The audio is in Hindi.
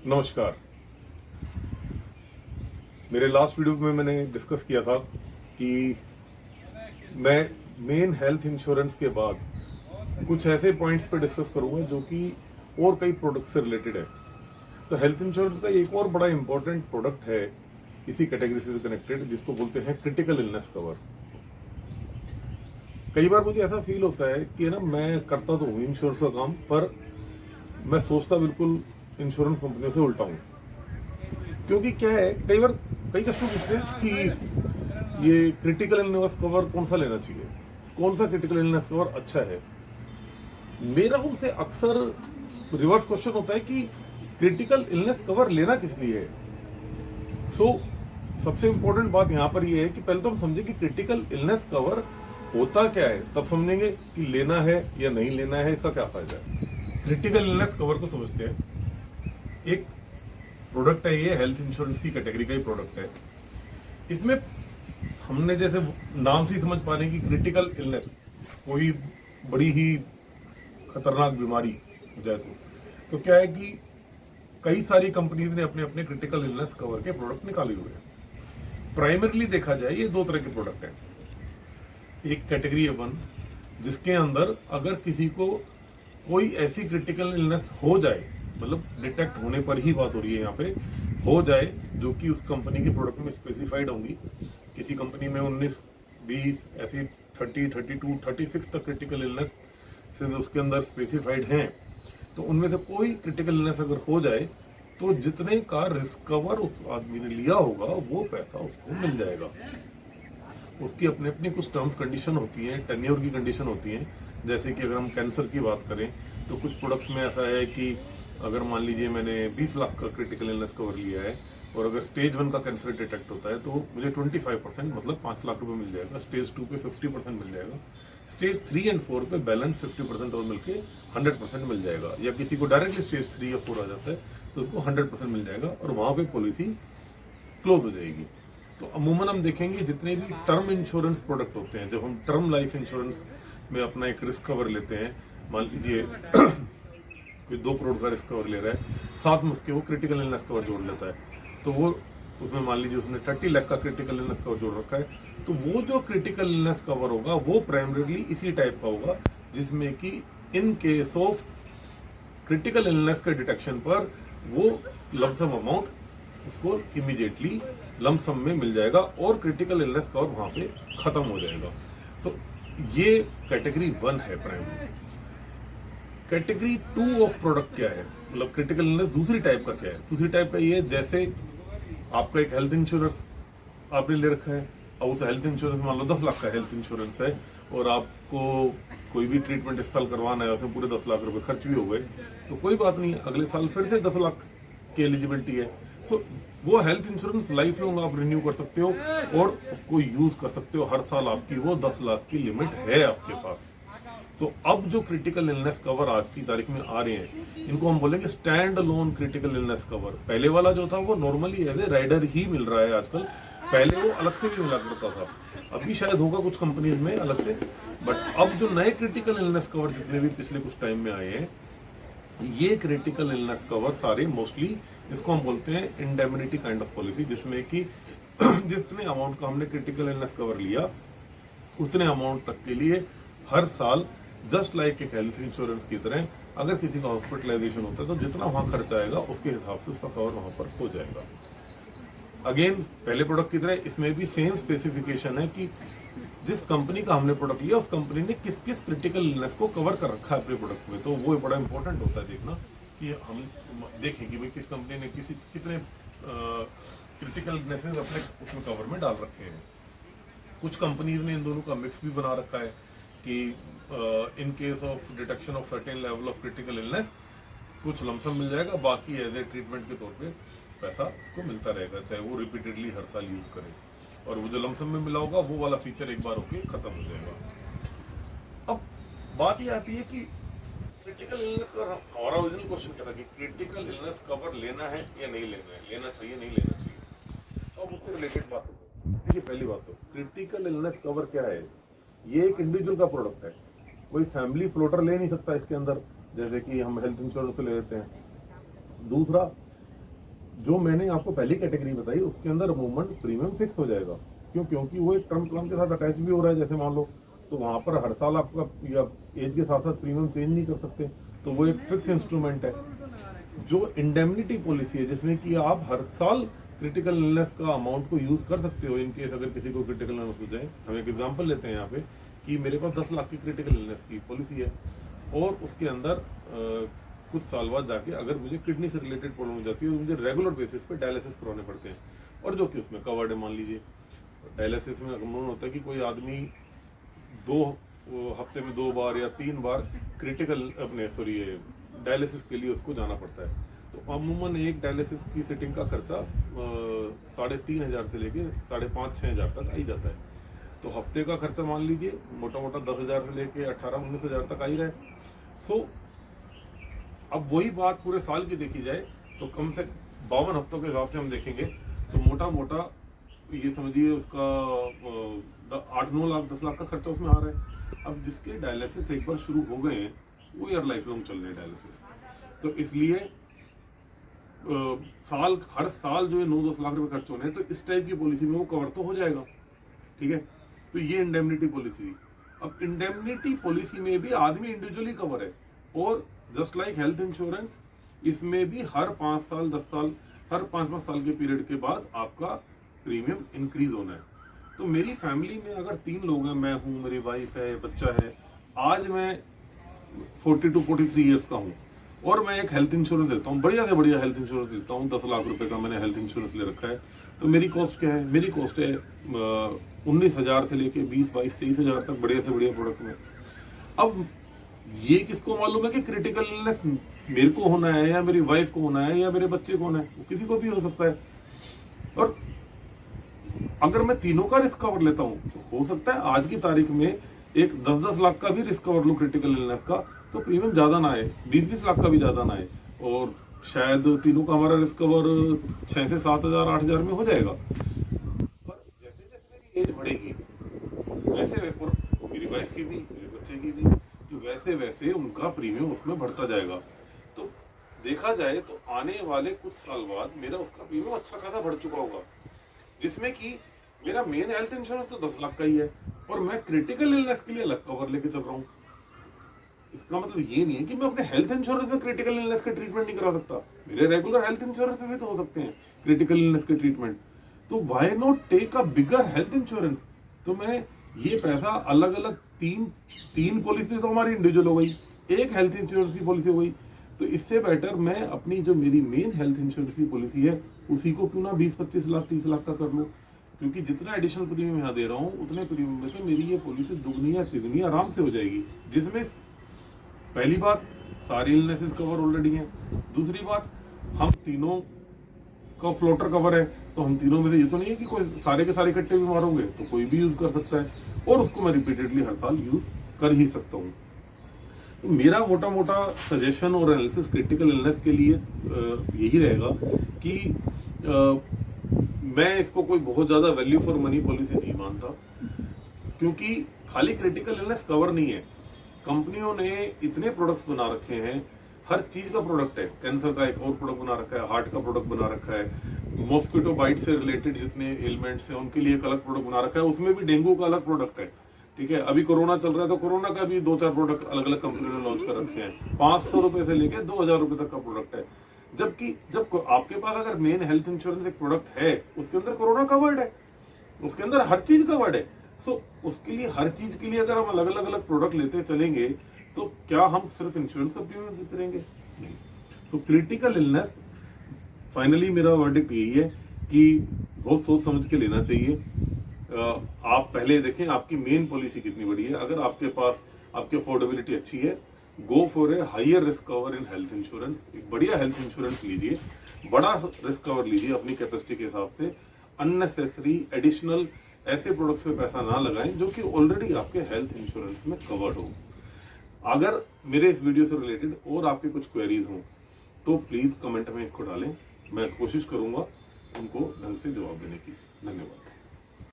नमस्कार। मेरे लास्ट वीडियो में मैंने डिस्कस किया था कि मैं मेन हेल्थ इंश्योरेंस के बाद कुछ ऐसे पॉइंट्स पे डिस्कस करूंगा जो कि और कई प्रोडक्ट से रिलेटेड है। तो हेल्थ इंश्योरेंस का एक और बड़ा इंपॉर्टेंट प्रोडक्ट है इसी कैटेगरी से कनेक्टेड, जिसको बोलते हैं क्रिटिकल इलनेस कवर। कई बार मुझे ऐसा फील होता है कि ना, मैं करता तो हूँ इंश्योरेंस का काम, पर मैं सोचता बिल्कुल इंश्योरेंस कंपनियों से उल्टा हूँ। क्योंकि क्या है, कई बार कई कस्टमर पूछते हैं कि ये क्रिटिकल इलनेस कवर कौन सा लेना चाहिए, कौन सा क्रिटिकल इलनेस कवर अच्छा है। मेरा उनसे अक्सर रिवर्स क्वेश्चन होता है कि क्रिटिकल इलनेस कवर लेना किस लिए है। सबसे इंपॉर्टेंट बात यहां पर यह है कि पहले तो हम समझे कि क्रिटिकल इलनेस कवर होता क्या है, तब समझेंगे कि लेना है या नहीं लेना है, इसका क्या फायदा है। क्रिटिकल इलनेस कवर को समझते हैं। एक प्रोडक्ट है, ये हेल्थ इंश्योरेंस की कैटेगरी का ही प्रोडक्ट है। इसमें हमने जैसे नाम से ही समझ पा रहे हैं कि क्रिटिकल इलनेस, कोई बड़ी ही खतरनाक बीमारी हो जाए तो क्या है कि कई सारी कंपनीज ने अपने अपने क्रिटिकल इलनेस कवर के प्रोडक्ट निकाले हुए हैं। प्राइमरली देखा जाए ये दो तरह के प्रोडक्ट हैं। एक कैटेगरी है वन, जिसके अंदर अगर किसी को कोई ऐसी क्रिटिकल इलनेस हो जाए, मतलब डिटेक्ट होने पर ही बात हो रही है यहाँ पे, हो जाए जो कि उस कंपनी के प्रोडक्ट में स्पेसिफाइड होंगी। किसी कंपनी में 19, 20 ऐसी 30, 32, 36 तक क्रिटिकल इलनेस से उसके अंदर स्पेसिफाइड हैं। तो उनमें से कोई क्रिटिकल इलनेस अगर हो जाए तो जितने का रिस्क कवर उस आदमी ने लिया होगा वो पैसा उसको मिल जाएगा। उसकी अपने अपनी कुछ टर्म्स कंडीशन होती हैं, टेन्योर की कंडीशन होती हैं। जैसे कि अगर हम कैंसर की बात करें तो कुछ प्रोडक्ट्स में ऐसा है कि अगर मान लीजिए मैंने 20 लाख का क्रिटिकल इलनेस कवर लिया है और अगर स्टेज 1 का कैंसर डिटेक्ट होता है तो मुझे 25% मतलब 5 लाख रुपए मिल जाएगा। स्टेज 2 पे 50% मिल जाएगा। स्टेज 3 एंड 4 पे बैलेंस 50% और मिलके 100% मिल जाएगा। या किसी को डायरेक्टली स्टेज 3 या 4 आ जाता है तो उसको 100% मिल जाएगा और वहां पे पॉलिसी क्लोज हो जाएगी। तो अमूमन हम देखेंगे जितने भी टर्म इंश्योरेंस प्रोडक्ट होते हैं, जब हम टर्म लाइफ इंश्योरेंस में अपना एक रिस्क कवर लेते हैं, मान लीजिए कोई 2 करोड़ का रिस्क कवर ले रहा है, साथ में उसके वो क्रिटिकल इलनेस कवर जोड़ लेता है, तो वो उसमें मान लीजिए उसने 30 लाख का क्रिटिकल इलनेस कवर जोड़ रखा है, तो वो जो क्रिटिकल इलनेस कवर होगा वो प्राइमरीली इसी टाइप का होगा जिसमें कि in case of critical illness के डिटेक्शन पर वो लमसम अमाउंट उसको इमीडिएटली लमसम में मिल जाएगा और क्रिटिकल इलनेस कवर वहां पे खत्म हो जाएगा। ये कैटेगरी 1 है प्राइमरी। कैटेगरी 2 ऑफ प्रोडक्ट क्या है, मतलब क्रिटिकल इलनेस दूसरी टाइप का क्या है। दूसरी टाइप का ये, जैसे आपका एक हेल्थ इंश्योरेंस आपने ले रखा है, और उस हेल्थ इंश्योरेंस मान लो 10 लाख का हेल्थ इंश्योरेंस है और आपको कोई भी ट्रीटमेंट इस साल करवाना है, उसमें पूरे 10 लाख रुपए खर्च भी हो गए, तो कोई बात नहीं, अगले साल फिर से 10 लाख की एलिजिबिलिटी है। वो हेल्थ इंश्योरेंस लाइफ लॉन्ग आप रिन्यू कर सकते हो और उसको यूज कर सकते हो। हर साल आपकी वो 10 लाख की लिमिट है आपके पास। तो अब जो क्रिटिकल इलनेस कवर आज की तारीख में आ रहे हैं, इनको हम बोलेंगे stand alone critical illness cover. पहले वाला जो था वो नॉर्मली एज ए राइडर ही मिल रहा है आजकल, पहले वो अलग से भी मिला करता था, अभी शायद होगा कुछ कंपनीज में अलग से। बट अब जो नए क्रिटिकल इलनेस कवर जितने भी पिछले कुछ टाइम में आए हैं, ये क्रिटिकल इलनेस कवर सारे मोस्टली इसको हम बोलते हैं इंडेमनिटी काइंड ऑफ पॉलिसी, जिसमें कि जितने अमाउंट का हमने क्रिटिकल इलनेस कवर लिया उतने अमाउंट तक के लिए हर साल, जस्ट लाइक एक हेल्थ इंश्योरेंस की तरह, अगर किसी का हॉस्पिटलाइजेशन होता है तो जितना वहां खर्च आएगा उसके हिसाब से उसका कवर वहां पर हो जाएगा। अगेन पहले प्रोडक्ट की तरह इसमें भी सेम स्पेसिफिकेशन है कि जिस कंपनी का हमने प्रोडक्ट लिया उस कंपनी ने किस किस क्रिटिकल इलनेस को कवर कर रखा है अपने प्रोडक्ट में। तो वो बड़ा इंपॉर्टेंट होता है देखना कि हम देखें कि भाई किस कंपनी ने कितने क्रिटिकल इलनेसेस अपने उसमें कवर में डाल रखे हैं। कुछ कंपनीज ने इन दोनों का मिक्स भी बना रखा है कि in case of detection of certain level of critical illness कुछ लमसम मिल जाएगा, बाकी एज ए ट्रीटमेंट के तौर पे पैसा उसको मिलता रहेगा, चाहे वो रिपीटेडली हर साल यूज करे। और वो जो लमसम में मिला होगा वो वाला फीचर एक बार होके खत्म हो जाएगा। अब बात ये आती है कि क्रिटिकल इलनेस कवर, हमारा ओरिजिनल क्वेश्चन क्या था कि क्रिटिकल इलनेस कवर लेना है या नहीं लेना है, लेना चाहिए नहीं लेना चाहिए। अब उससे रिलेटेड बात होगी। देखिए पहली बात तो क्रिटिकल इलनेस कवर क्या है, ये एक इंडिविजुअल का प्रोडक्ट है, कोई फैमिली फ्लोटर ले नहीं सकता इसके अंदर, जैसे कि हम हेल्थ इंश्योरेंस ले लेते हैं। दूसरा, जो मैंने आपको पहली कैटेगरी बताई उसके अंदर मूवमेंट प्रीमियम फिक्स हो जाएगा। क्यों? क्योंकि वो एक टर्म प्लान के साथ अटैच भी हो रहा है, जैसे मान लो, तो वहां पर हर साल आपका या एज के साथ साथ प्रीमियम चेंज नहीं कर सकते, तो वो एक फिक्स इंस्ट्रूमेंट है। जो इंडेमनिटी पॉलिसी है जिसमें कि आप हर साल क्रिटिकल इलनेस का अमाउंट को यूज कर सकते हो इन केस अगर किसी को क्रिटिकल इलनेस हो जाए। हम एक एग्जांपल लेते हैं यहाँ पे कि मेरे पास 10 लाख की क्रिटिकल इलनेस की पॉलिसी है और उसके अंदर कुछ साल बाद जाके अगर मुझे किडनी से रिलेटेड प्रॉब्लम हो जाती है तो मुझे रेगुलर बेसिस पे डायलिसिस करवाने पड़ते हैं, और जो कि उसमें कवर्ड है। मान लीजिए डायलिसिस में अमूमन होता है कि कोई आदमी 2 हफ्ते में 2 बार या 3 बार क्रिटिकल डायलिसिस के लिए उसको जाना पड़ता है। तो अमूमन एक डायलिसिस की सिटिंग का खर्चा 3,500 से लेके 5,500-6,000 तक आ ही जाता है। तो हफ्ते का खर्चा मान लीजिए मोटा मोटा 10,000 से लेके 18-19,000 तक आ ही रहा है। सो अब वही बात पूरे साल की देखी जाए तो कम से 52 हफ्तों के हिसाब से हम देखेंगे तो मोटा मोटा ये समझिए उसका 8-9 लाख 10 लाख का खर्चा उसमें आ रहा है। अब जिसके डायलिसिस एक बार शुरू हो गए हैं वो यार लाइफ लॉन्ग चल रहे हैं डायलिसिस, तो इसलिए हर साल जो है 9-10 लाख रुपए खर्च होने हैं, तो इस टाइप की पॉलिसी में वो कवर तो हो जाएगा। ठीक है, तो ये इंडेमनिटी पॉलिसी। अब इंडेमनिटी पॉलिसी में भी आदमी इंडिविजुअली कवर है, और जस्ट लाइक हेल्थ इंश्योरेंस इसमें भी हर 5 साल 10 साल हर 5-5 साल के पीरियड के बाद आपका प्रीमियम इंक्रीज होना है। तो मेरी फैमिली में अगर 3 लोग हैं, मैं हूँ, मेरी वाइफ है, बच्चा है, आज मैं 42-43 ईयर्स का हूँ और मैं एक हेल्थ इंश्योरेंस लेता हूँ, बढ़िया से बढ़िया हेल्थ इंश्योरेंस लेता हूँ, 10 लाख रुपए का मैंने हेल्थ इंश्योरेंस ले रखा है। तो मेरी कॉस्ट क्या है? मेरी कॉस्ट है 19,000 से लेके 20-22-23,000 तक बढ़िया से बढ़िया प्रोडक्ट में। अब ये किसको मालूम है कि क्रिटिकल इलनेस मेरे को होना है या मेरी वाइफ को होना है या मेरे बच्चे को होना है? वो किसी को भी हो सकता है। और अगर मैं तीनों का रिस्क कवर लेता हूं तो हो सकता है आज की तारीख में एक 10-10 लाख का भी रिस्क कवर लूं क्रिटिकल इलनेस का, तो प्रीमियम ज्यादा ना आए, 20-20 लाख का भी ज्यादा ना आए, और शायद तीनों का हमारा रिस्क कवर 6 से 7,000 8,000 में हो जाएगा। पर जैसे जैसे मेरी एज बढ़ेगी वैसे मेरी वाइफ की भी, मेरे बच्चे की भी, तो वैसे वैसे उनका प्रीमियम उसमें बढ़ता जाएगा। तो देखा जाए तो आने वाले कुछ साल बाद मेरा उसका प्रीमियम अच्छा खासा बढ़ चुका होगा, जिसमें कि मेरा मेन हेल्थ इंश्योरेंस तो 10 लाख का ही है और मैं क्रिटिकल इलनेस के लिए अलग कवर लेके चल रहा हूँ। इसका मतलब ये नहीं है कि मैं अपने हेल्थ इंश्योरेंस में क्रिटिकल इलनेस का ट्रीटमेंट नहीं करा सकता, मेरे रेगुलर हेल्थ इंश्योरेंस में भी तो हो सकते हैं क्रिटिकल इलनेस के ट्रीटमेंट। तो why not take a bigger health insurance? तो मैं ये पैसा अलग अलग तीन पॉलिसी तो हमारी इंडिविजुअल हो गई, एक हेल्थ इंश्योरेंस की पॉलिसी हो गई, तो इससे बेटर मैं अपनी जो मेरी मेन हेल्थ इंश्योरेंस की पॉलिसी है उसी को क्यों ना 20-25 लाख 30 लाख का कर लूं, क्योंकि जितना एडिशनल प्रीमियम यहाँ दे रहा हूँ उतने प्रीमियम में तो मेरी ये पॉलिसी दुगनी या तिगनी आराम से हो जाएगी, जिसमें पहली बात सारी इलनेसेस कवर ऑलरेडी हैं, दूसरी बात हम तीनों का फ्लोटर कवर है, तो हम तीनों में से ये तो नहीं है कि कोई सारे के सारे इकट्ठे बीमार होंगे, तो कोई भी यूज कर सकता है और उसको मैं रिपीटेडली हर साल यूज कर ही सकता हूँ। तो मेरा मोटा मोटा सजेशन और एनालिसिस क्रिटिकल इलनेस के लिए यही रहेगा कि मैं इसको कोई बहुत ज्यादा वैल्यू फॉर मनी पॉलिसी नहीं मानता, क्योंकि खाली क्रिटिकल इलनेस कवर नहीं है, कंपनियों ने इतने प्रोडक्ट्स बना रखे हैं, हर चीज का प्रोडक्ट है, कैंसर का एक और प्रोडक्ट बना रखा है, हार्ट का प्रोडक्ट बना रखा है, मॉस्किटो बाइट से रिलेटेड जितने एलिमेंट्स हैं उनके लिए एक अलग प्रोडक्ट बना रखा है, उसमें भी डेंगू का अलग प्रोडक्ट है। ठीक है, अभी कोरोना चल रहा है तो कोरोना का भी 2-4 प्रोडक्ट अलग अलग कंपनी ने लॉन्च कर रखे हैं, 500 रुपए से लेके 2,000 रुपए तक का प्रोडक्ट है। जबकि जब आपके पास अगर मेन हेल्थ इंश्योरेंस एक प्रोडक्ट है उसके अंदर कोरोना कवर्ड है, उसके अंदर हर चीज कवर्ड है, सो उसके लिए हर चीज के लिए अगर हम अलग अलग प्रोडक्ट लेते चलेंगे तो क्या हम सिर्फ इंश्योरेंस का प्रीमियम देते रहेंगे? नहीं। सो क्रिटिकल इलनेस फाइनली मेरा वर्डिक्ट यही है कि बहुत सोच समझ के लेना चाहिए। आप पहले देखें आपकी मेन पॉलिसी कितनी बड़ी है, अगर आपके पास आपकी अफोर्डेबिलिटी अच्छी है, go for a higher risk cover in health insurance, एक बढ़िया हेल्थ इंश्योरेंस लीजिए, बड़ा रिस्क कवर लीजिए अपनी कैपेसिटी के हिसाब से, अननेसेसरी एडिशनल ऐसे प्रोडक्ट्स पे पैसा ना लगाएं जो कि ऑलरेडी आपके हेल्थ इंश्योरेंस में कवर्ड हो। अगर मेरे इस वीडियो से रिलेटेड और आपके कुछ क्वेरीज हों तो प्लीज कमेंट में इसको डालें, मैं कोशिश करूंगा उनको ढंग से जवाब देने की। धन्यवाद।